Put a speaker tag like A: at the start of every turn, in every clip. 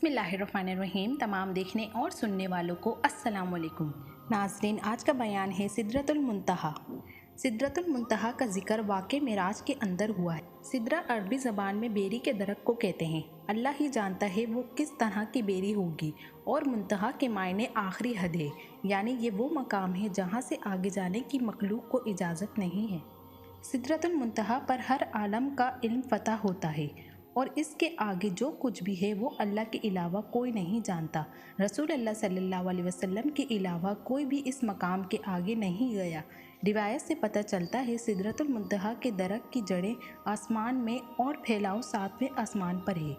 A: बिस्मिल्लाहिर्रहमानिर्रहीम। तमाम देखने और सुनने वालों को अस्सलाम वालेकुम। नाज़रीन, आज का बयान है सिदरतुल मुंतहा। सिदरतुल मुंतहा का जिक्र वाक़े मेराज के अंदर हुआ है। सिदरा अरबी ज़बान में बेरी के दरख्त को कहते हैं। अल्लाह ही जानता है वो किस तरह की बेरी होगी। और मुंतहा के मायने आखिरी हद है, यानी ये वो मकाम है जहाँ से आगे जाने की मखलूक को इजाज़त नहीं है। सिदरतुल मुंतहा पर हर आलम का इल्म फ़तह होता है और इसके आगे जो कुछ भी है वो अल्लाह के अलावा कोई नहीं जानता। रसूल अल्लाह सल्लल्लाहु अलैहि वसल्लम के अलावा कोई भी इस मकाम के आगे नहीं गया। रिवायत से पता चलता है सिदरतुल मुंतहा के दरख्त की जड़ें आसमान में और फैलाव 7वें आसमान पर है।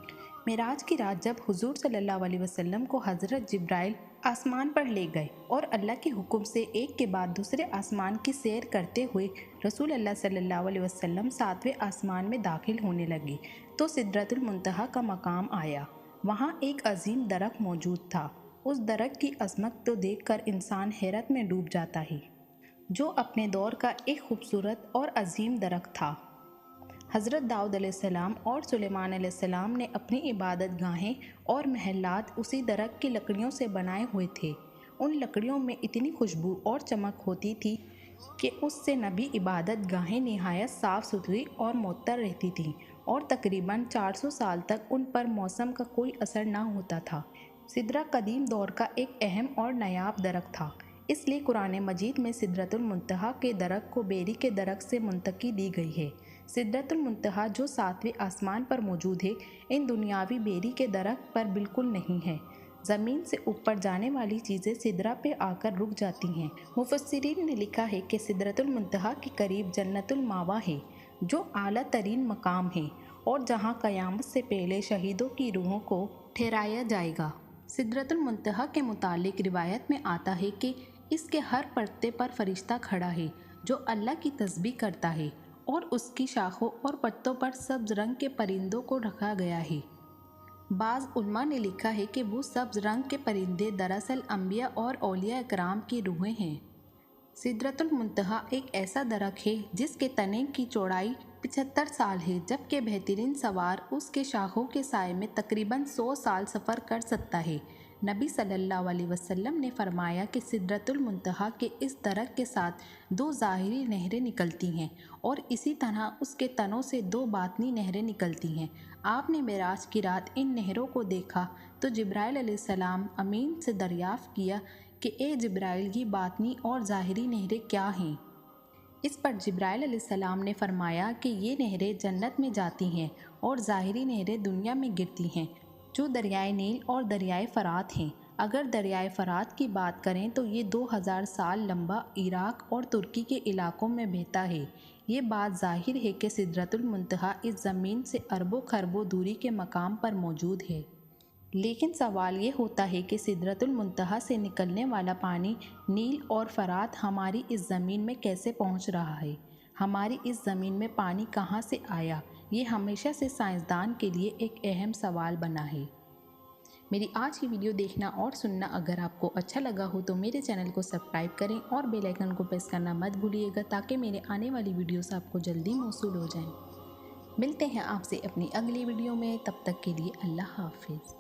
A: मेराज की रात जब हुजूर सल्लल्लाहु अलैहि वसल्लम को हज़रत जिब्राइल आसमान पर ले गए और अल्लाह के हुक्म से एक के बाद दूसरे आसमान की सैर करते हुए रसूल अल्लाह सल्लल्लाहु अलैहि वसल्लम 7वें आसमान में दाखिल होने लगे तो सिदरतुल मुंतहा का मकाम आया। वहाँ एक अजीम दरख्त मौजूद था। उस दरख्त की अज़मत तो देखकर इंसान हैरत में डूब जाता है, जो अपने दौर का एक खूबसूरत और अजीम दरख्त था। हज़रत दाऊद अलैहिस्सलाम और सुलेमान अलैहिस्सलाम ने अपनी इबादत गाहें और महलात उसी दरख्त की लकड़ियों से बनाए हुए थे। उन लकड़ियों में इतनी खुशबू और चमक होती थी कि उससे नबी इबादत गाहें निहायत साफ़ सुथरी और मुअत्तर रहती थीं और तकरीबन 400 साल तक उन पर मौसम का कोई असर न होता था। सिदरा कदीम दौर का एक अहम और नायाब दरख्त था, इसलिए कुरान मजीद में सिदरतुल मुंतहा के दरख्त को बेरी के दरख्त से मुंतकी दी गई है। सिदरतुल मुंतहा जो 7वें आसमान पर मौजूद है, इन दुनियावी बेरी के दरख्त पर बिल्कुल नहीं है। ज़मीन से ऊपर जाने वाली चीज़ें सिदरा पे आकर रुक जाती हैं। मुफस्सिरीन ने लिखा है कि सिदरतुल मुंतहा के करीब जन्नतुल मावा है, जो आला तरीन मकाम है और जहाँ क़यामत से पहले शहीदों की रूहों को ठहराया जाएगा। सिदरतुल मुंतहा के मुतालिक रिवायत में आता है कि इसके हर पर्ते पर फरिश्ता खड़ा है जो अल्लाह की तस्बीह करता है और उसकी शाखों और पत्तों पर सब्ज़ रंग के परिंदों को रखा गया है। बाज़ उलमा ने लिखा है कि वो सब्ज़ रंग के परिंदे दरअसल अंबिया और औलिया इकराम की रूहें हैं। सिदरतुल मुंतहा एक ऐसा दरख्त है जिसके तने की चौड़ाई 75 साल है, जबकि बेहतरीन सवार उसके शाखों के साए में तकरीबन 100 साल सफ़र कर सकता है। नबी सल्लल्लाहु अलैहि वसल्लम ने फरमाया कि सिदरतुल मुंतहा के इस दरख्त के साथ 2 ज़ाहिरी नहरें निकलती हैं और इसी तरह उसके तनों से 2 बातनी नहरें निकलती हैं। आपने मेराज की रात इन नहरों को देखा तो जिब्राइल अलैहिस्सलाम अमीन से दरियाफ़्त किया कि ए जिब्राइल, ये बातनी और ज़ाहिरी नहरें क्या हैं? इस पर जिब्राइल अलैहिस्सलाम ने फरमाया कि ये नहरें जन्नत में जाती हैं और ज़ाहिरी नहरें दुनिया में गिरती हैं, जो दरियाए नील और दरियाए फ़रात हैं। अगर दरियाए फ़रात की बात करें तो ये 2000 साल लंबा इराक़ और तुर्की के इलाकों में बहता है। ये बात ज़ाहिर है कि सिदरतुल मुंतहा इस ज़मीन से अरबों खरबों दूरी के मकाम पर मौजूद है। लेकिन सवाल ये होता है कि सिदरतुल मुंतहा से निकलने वाला पानी नील और फ़रात हमारी इस ज़मीन में कैसे पहुंच रहा है? हमारी इस ज़मीन में पानी कहाँ से आया? ये हमेशा से साइंसदान के लिए एक अहम सवाल बना है। मेरी आज की वीडियो देखना और सुनना अगर आपको अच्छा लगा हो तो मेरे चैनल को सब्सक्राइब करें और बेल आइकन को प्रेस करना मत भूलिएगा, ताकि मेरे आने वाली वीडियोस आपको जल्दी मौसूल हो जाएं। मिलते हैं आपसे अपनी अगली वीडियो में, तब तक के लिए अल्लाह हाफिज़।